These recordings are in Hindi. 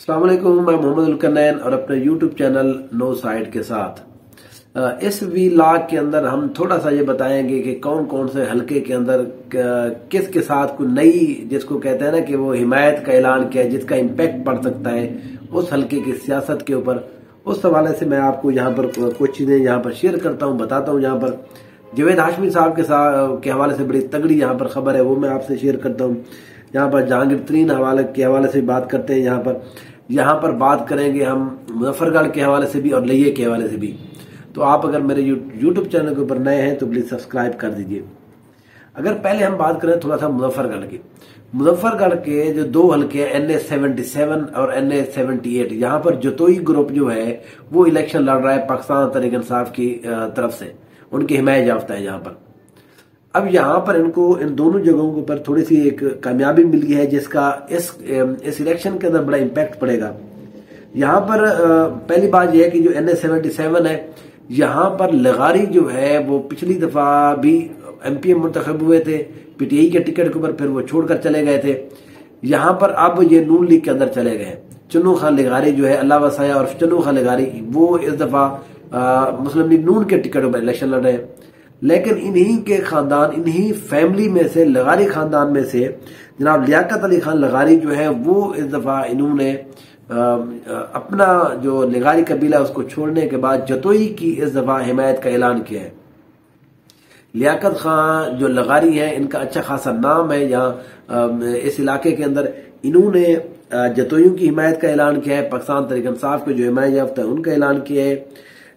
अस्सलाम वालेकुम, मैं मोहम्मद उलकरनैन और अपने YouTube चैनल नो साइड के साथ इस व्लॉग के अंदर हम थोड़ा सा ये बताएंगे कि कौन कौन से हलके के अंदर किस के साथ कोई नई, जिसको कहते हैं ना कि वो हिमायत का ऐलान किया है, जिसका इम्पैक्ट पड़ सकता है उस हलके की सियासत के ऊपर। उस हवाले से मैं आपको यहाँ पर कुछ चीजें यहाँ पर शेयर करता हूँ, बताता हूँ। यहाँ पर जवेद हाशमी साहब के हवाले से बड़ी तगड़ी यहाँ पर खबर है, वो मैं आपसे शेयर करता हूँ। यहाँ पर जहांगीर तरीन के हवाले से बात करते हैं। यहाँ पर बात करेंगे हम मुजफ्फरगढ़ के हवाले से भी और लइये के हवाले से भी। तो आप अगर मेरे यूट्यूब चैनल के ऊपर नए हैं तो प्लीज सब्सक्राइब कर दीजिए। अगर पहले हम बात करें थोड़ा सा मुजफ्फरगढ़ की, मुजफ्फरगढ़ के जो दो हल्के NA-77 और NA-78, यहाँ पर जतोई ग्रुप जो है वो इलेक्शन लड़ रहा है पाकिस्तान तहरीक इंसाफ की तरफ से, उनकी हिमायत याफ्ता है यहाँ पर। अब यहाँ पर इनको इन दोनों जगहों के ऊपर थोड़ी सी एक कामयाबी मिली है, जिसका इस इलेक्शन के अंदर बड़ा इम्पैक्ट पड़ेगा। यहाँ पर पहली बात यह है कि जो NA-77 है, यहाँ पर लगारी जो है वो पिछली दफा भी MPM मुंतखब हुए थे PTI के टिकट के ऊपर, फिर वो छोड़कर चले गए थे। यहाँ पर अब ये नून लीग के अंदर चले गए। चन्नू खान लगारी जो है, अल्लाह वसाया और चन्नू खान लगारी, वो इस दफा मुस्लिम लीग नून के टिकट पर इलेक्शन लड़ रहे हैं। लेकिन इन्हीं के खानदान, इन्हीं फैमिली में से, लगारी खानदान में से जनाब लियाकत अली खान लगारी जो है वो इस दफा इन्होंने अपना जो लगारी कबीला उसको छोड़ने के बाद जतोई की इस दफा हिमायत का ऐलान किया है। लियाकत खान जो लगारी है, इनका अच्छा खासा नाम है यहाँ इस इलाके के अंदर। इन्होंने जतोइयों की हिमायत का ऐलान किया है, पाकिस्तान तहरीक इंसाफ के जो हिमायत याफ्ता है उनका ऐलान किया है।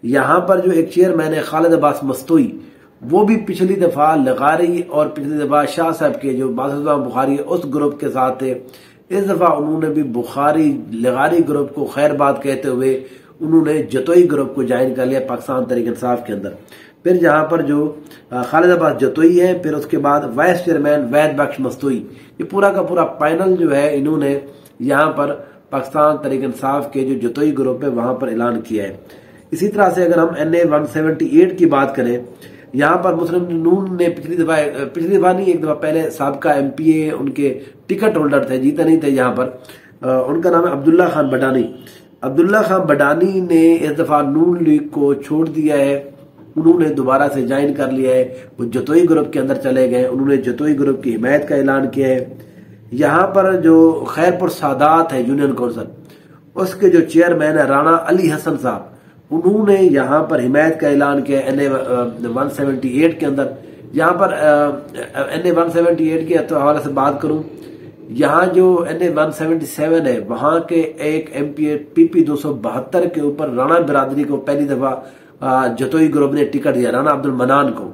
यहाँ पर जो एक चेयरमैन है खालिद अब्बास मस्तोई, वो भी पिछली दफा लगारी और पिछली दफा शाह साहब के जो बासुदा बुखारी उस ग्रुप के साथ थे। इस दफा उन्होंने भी बुखारी लगारी ग्रुप को खैर बात कहते हुए उन्होंने जतोई ग्रुप को ज्वाइन कर लिया पाकिस्तान तहरीक इंसाफ के अंदर। फिर जहां पर जो खालिद अब्बास जतोई है, फिर उसके बाद वाइस चेयरमैन वैद बख्श मस्तोई, ये पूरा का पूरा पैनल जो है इन्होंने यहाँ पर पाकिस्तान तहरीक इंसाफ के जो जतोई ग्रुप है वहां पर ऐलान किया है। इसी तरह से अगर हम NA-178 की बात करें, यहाँ पर मुस्लिम नून ने पिछली दफा नहीं, एक दफा पहले साबका MPA उनके टिकट होल्डर थे, जीते नहीं थे यहाँ पर, उनका नाम है अब्दुल्ला खान बडानी। अब्दुल्ला खान बडानी ने इस दफा नून लीग को छोड़ दिया है, उन्होंने दोबारा से ज्वाइन कर लिया है, वो जतोई ग्रुप के अंदर चले गए, उन्होंने जतोई ग्रुप की हिमायत का ऐलान किया है। यहाँ पर जो खैरपुर सादात है यूनियन काउंसिल, उसके जो चेयरमैन है राणा अली हसन साहब, उन्होंने यहाँ पर हिमायत का ऐलान किया NA-178 के अंदर। यहाँ पर NA-178 के हवाले से बात करूं, यहाँ जो NA-177 है वहां के एक MPA PP 272 के ऊपर राणा बिरादरी को पहली दफा जतोई ग्रुप ने टिकट दिया, राणा अब्दुल मनान को।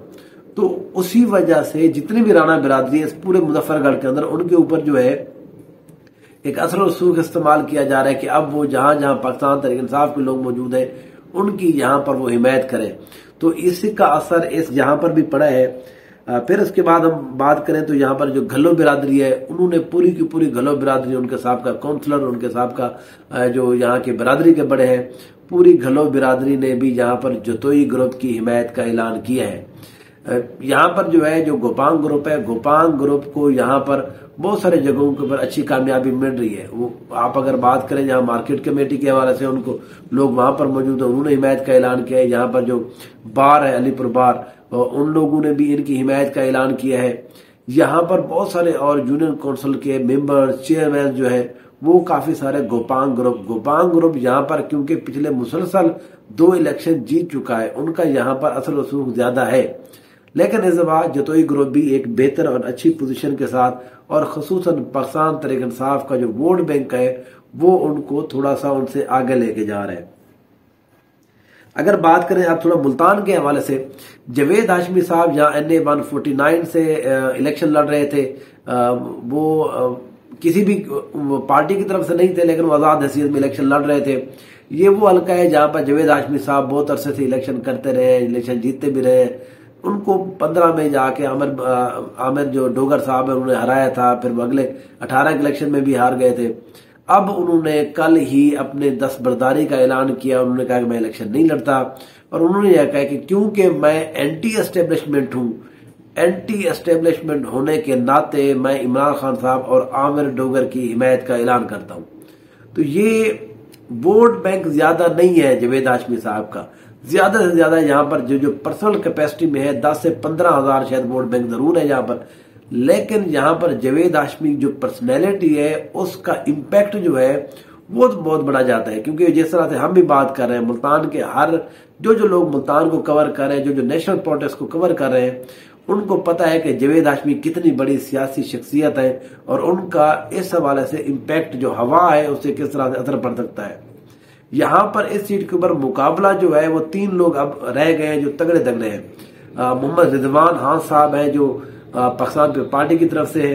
तो उसी वजह से जितनी भी राणा बिरादरी है इस पूरे मुजफ्फरगढ़ के अंदर, उनके ऊपर जो है एक असर और सूख इस्तेमाल किया जा रहा है कि अब वो जहां जहां पाकिस्तान तहरीक इंसाफ के लोग मौजूद हैं उनकी यहाँ पर वो हिमायत करें। तो इसका असर इस यहाँ पर भी पड़ा है। फिर उसके बाद हम बात करें तो यहाँ पर जो घल्लो बिरादरी है, उन्होंने पूरी की पूरी घल्लो बिरादरी, उनके साहब का काउंसलर, उनके साहब का जो यहाँ के बिरादरी के बड़े हैं, पूरी घल्लो बिरादरी ने भी यहाँ पर जतोई ग्रुप की हिमायत का ऐलान किया है। यहाँ पर जो है जो गोपांग ग्रुप है, गोपांग ग्रुप को यहाँ पर बहुत सारे जगहों के ऊपर अच्छी कामयाबी मिल रही है। वो आप अगर बात करें जहाँ मार्केट कमेटी के हवाले से, उनको लोग वहां पर मौजूद है, उन्होंने हिमायत का ऐलान किया है। यहाँ पर जो बार है अलीपुर बार, उन लोगों ने भी इनकी हिमायत का ऐलान किया है। यहाँ पर बहुत सारे और यूनियन काउंसिल के मेंबर, चेयरमैन जो है वो काफी सारे गोपांग ग्रुप यहाँ पर, क्योंकि पिछले मुसलसल 2 इलेक्शन जीत चुका है, उनका यहाँ पर असर रसूख ज्यादा है। लेकिन इस दफा जतोई ग्रुप भी एक बेहतर और अच्छी पोजीशन के साथ, और खसूसन पाकिस्तान तहरीक इंसाफ का जो वोट बैंक है वो उनको थोड़ा सा उनसे आगे लेके जा रहे हैं। अगर बात करें आप थोड़ा मुल्तान के हवाले से, जवेद हाशमी साहब यहाँ NA-149 से इलेक्शन लड़ रहे थे। वो किसी भी पार्टी की तरफ से नहीं थे, लेकिन वो आजाद हैसियत में इलेक्शन लड़ रहे थे। ये वो हल्का है जहां पर जवेद हाशमी साहब बहुत अरसे से इलेक्शन करते रहे, इलेक्शन जीतते भी रहे। उनको 15 में जाके आमिर जो डोगर साहब है उन्होंने हराया था, फिर वो अगले 18 के इलेक्शन में भी हार गए थे। अब उन्होंने कल ही अपने दस्तबरदारी का ऐलान किया, उन्होंने कहा कि मैं इलेक्शन नहीं लड़ता, और उन्होंने यह कहा कि क्योंकि मैं एंटी एस्टेब्लिशमेंट हूं, एंटी एस्टेब्लिशमेंट होने के नाते मैं इमरान खान साहब और आमिर डोगर की हिमायत का ऐलान करता हूं। तो ये वोट बैंक ज्यादा नहीं है जावेद हाशमी साहब का। ज्यादा से ज्यादा यहाँ पर जो पर्सनल कैपेसिटी में है 10 से 15,000 शायद वोट बैंक जरूर है यहाँ पर। लेकिन यहाँ पर जावेद हाशमी जो पर्सनैलिटी है उसका इम्पैक्ट जो है वो तो बहुत बड़ा जाता है, क्योंकि जिस तरह से हम भी बात कर रहे हैं मुल्तान के हर जो लोग मुल्तान को कवर कर रहे हैं, जो नेशनल प्रोटेस्ट को कवर कर रहे हैं, उनको पता है कि जावेद हाशमी कितनी बड़ी सियासी शख्सियत है और उनका इस हवाले से इम्पैक्ट जो हवा है उससे किस तरह से असर पड़ सकता है। यहाँ पर इस सीट के ऊपर मुकाबला जो है वो 3 लोग अब रह गए हैं जो तगड़े तगड़े हैं। मोहम्मद रिजवान खान साहब हैं जो पाकिस्तान पीपल्स पार्टी की तरफ से है,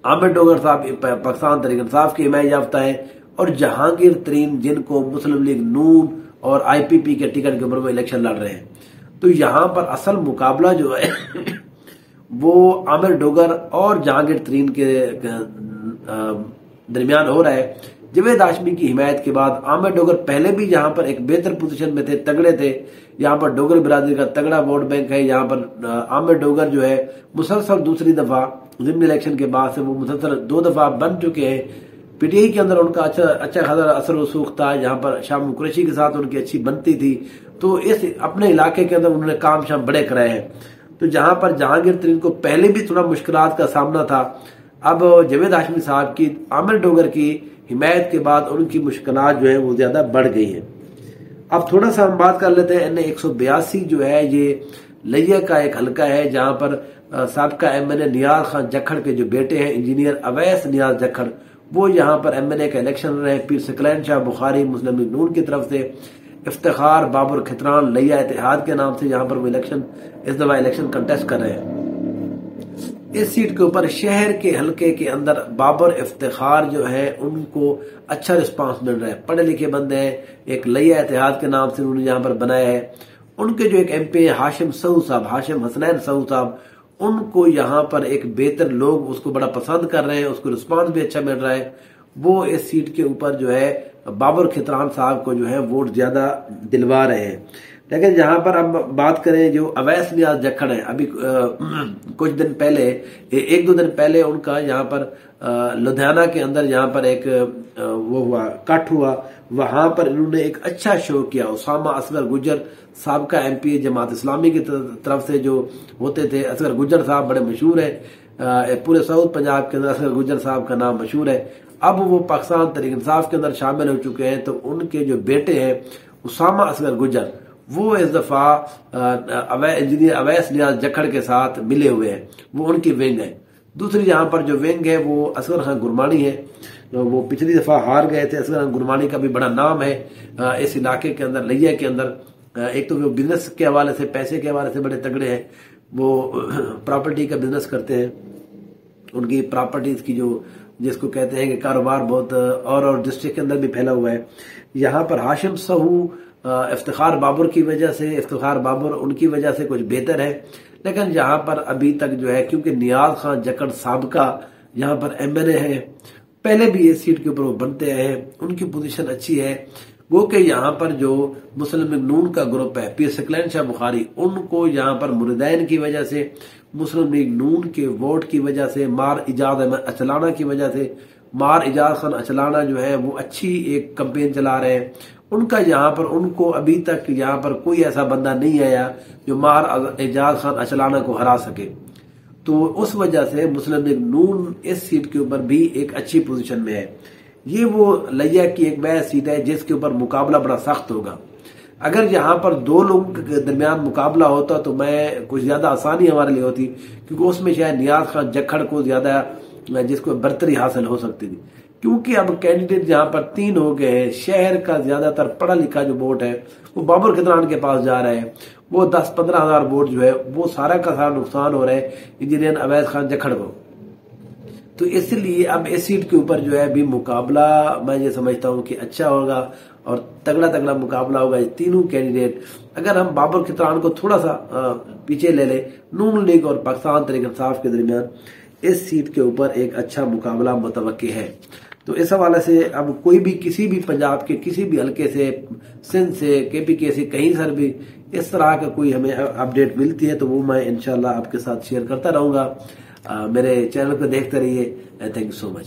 आमिर डोगर साहब पाकिस्तान तहरीक इंसाफ के हिमायत याफ्ता है, और जहांगीर तरीन जिनको मुस्लिम लीग नून और IPP के टिकट के ऊपर वो इलेक्शन लड़ रहे हैं। तो यहाँ पर असल मुकाबला जो है वो आमिर डोगर और जहांगीर तरीन के दरमियान हो रहा है। जावेद हाशमी की हिमायत के बाद आमिर डोगर पहले भी यहाँ पर एक बेहतर पोजीशन में थे, तगड़े थे। यहाँ पर डोगर बिरादरी का तगड़ा वोट बैंक है। यहाँ पर आमिर डोगर जो है मुसलसल दूसरी दफा ज़िमनी इलेक्शन के बाद से वो मुसलसल 2 दफा बन चुके हैं। PTI के अंदर उनका अच्छा खासा असर वसूख था। यहाँ पर शाम कुरैशी के साथ उनकी अच्छी बनती थी, तो इस अपने इलाके के अंदर उन्होंने काम शाम बड़े कराए हैं। तो जहां पर जहांगीर तरीन को पहले भी थोड़ा मुश्किलात का सामना था, अब जावेद हाशमी साहब की आमिर डोगर की हिमायत के बाद उनकी मुश्किलात जो है वो ज्यादा बढ़ गई है। अब थोड़ा सा हम बात कर लेते हैं NA 182 जो है ये लिया का एक हल्का है, जहां पर साबका MNA नियाज खान जखड़ के जो बेटे हैं इंजीनियर अवैस नियाज जखड़, वो यहाँ पर MNA का इलेक्शन रहे। पीर सकलैन शाह बुखारी मुस्लिम लीग नून की तरफ से, इफ्तिखार बाबर खितरान लिया इतिहाद के नाम से यहाँ पर वो इस दफा इलेक्शन कंटेस्ट कर रहे हैं। इस सीट के ऊपर शहर के हलके के अंदर बाबर इफ्तिखार जो है उनको अच्छा रिस्पांस मिल रहा है। पढ़े लिखे बंदे हैं, एक लिया इतिहाद के नाम से उन्होंने यहाँ पर बनाया है। उनके जो एक MP हाशिम सऊद साहब, हाशिम हसनैन सऊद साहब, उनको यहाँ पर एक बेहतर लोग उसको बड़ा पसंद कर रहे हैं, उसको रिस्पांस भी अच्छा मिल रहा है। वो इस सीट के ऊपर जो है बाबर खितरान साहब को जो है वोट ज्यादा दिलवा रहे हैं। लेकिन जहां पर अब बात करें जो अवैस नियाज जखड़ है, अभी कुछ दिन पहले 1-2 दिन पहले उनका यहाँ पर लुधियाना के अंदर यहाँ पर एक वो हुआ कट हुआ, वहां पर इन्होंने एक अच्छा शो किया। उसामा असगर गुजर साबका MP जमात इस्लामी की तरफ से जो होते थे, असगर गुजर साहब बड़े मशहूर है, पूरे साउथ पंजाब के अंदर असगर गुजर साहब का नाम मशहूर है। अब वो पाकिस्तान तहरीक इंसाफ के अंदर शामिल हो चुके हैं, तो उनके जो बेटे हैं उसामा असगर गुजर, वो इस दफा इंजीनियर अवैस नियाज जखड़ के साथ मिले हुए हैं, वो उनकी विंग है। दूसरी यहाँ पर जो विंग है वो असगर खान गुरमानी है, तो वो पिछली दफा हार गए थे। असगर खान गुरमानी का भी बड़ा नाम है इस इलाके के अंदर, लिया के अंदर। एक तो वो बिजनेस के हवाले से, पैसे के हवाले से बड़े तगड़े हैं, वो प्रॉपर्टी का बिजनेस करते हैं। उनकी प्रॉपर्टीज की जो जिसको कहते हैं कि कारोबार बहुत और डिस्ट्रिक्ट के अंदर भी फैला हुआ है। यहाँ पर हाशिम सहू इफ्तिखार बाबर की वजह से, इफ्तिखार बाबर उनकी वजह से कुछ बेहतर है। लेकिन यहाँ पर अभी तक जो है, क्योंकि नियाज खान जखड़ साबका यहाँ पर MNA है, पहले भी इस सीट के ऊपर वो बनते हैं, उनकी पोजीशन अच्छी है। वो कि यहाँ पर जो मुस्लिम लीग नून का ग्रुप है, पीर सकलैन शाह बुखारी, उनको यहाँ पर मुरीदैन की वजह से, मुस्लिम लीग नून के वोट की वजह से, मार इजाज अहमद अचलाना की वजह से, मार इजाज खान अचलाना जो है वो अच्छी एक कैंपेन चला रहे हैं। उनका यहाँ पर उनको अभी तक यहाँ पर कोई ऐसा बंदा नहीं आया जो मार इजाज खान अचलाना को हरा सके। तो उस वजह से मुस्लिम लीग नून इस सीट के ऊपर भी एक अच्छी पोजीशन में है। ये वो लिया की एक वह सीट है जिसके ऊपर मुकाबला बड़ा सख्त होगा। अगर यहाँ पर 2 लोगों के दरमियान मुकाबला होता तो मैं कुछ ज्यादा आसानी हमारे लिए होती, क्योंकि उसमें शायद नियाज खान जखड़ को ज्यादा जिसको बर्तरी हासिल हो सकती थी। क्योंकि अब कैंडिडेट जहां पर 3 हो गए हैं, शहर का ज्यादातर पढ़ा लिखा जो वोट है वो बाबर खितरान के पास जा रहा है। वो 10-15 हजार वोट जो है वो सारा का सारा नुकसान हो रहा है इंजीनियर अवैस खान जखड़ को। तो इसलिए अब इस सीट के ऊपर जो है भी मुकाबला मैं ये समझता हूँ कि अच्छा होगा और तगड़ा तगड़ा मुकाबला होगा। ये तीनों कैंडिडेट, अगर हम बाबर खितरान को थोड़ा सा पीछे ले ले, नून लीग और पाकिस्तान तहरीक इंसाफ के दरमियान इस सीट के ऊपर एक अच्छा मुकाबला मुतवक्की है। तो इस हवाले से अब कोई भी किसी भी पंजाब के किसी भी हल्के से, सिंध से, KPK से, कहीं सर भी इस तरह का कोई हमें अपडेट मिलती है तो वो मैं इंशाल्लाह आपके साथ शेयर करता रहूंगा। मेरे चैनल को देखते रहिए। Thank you so much.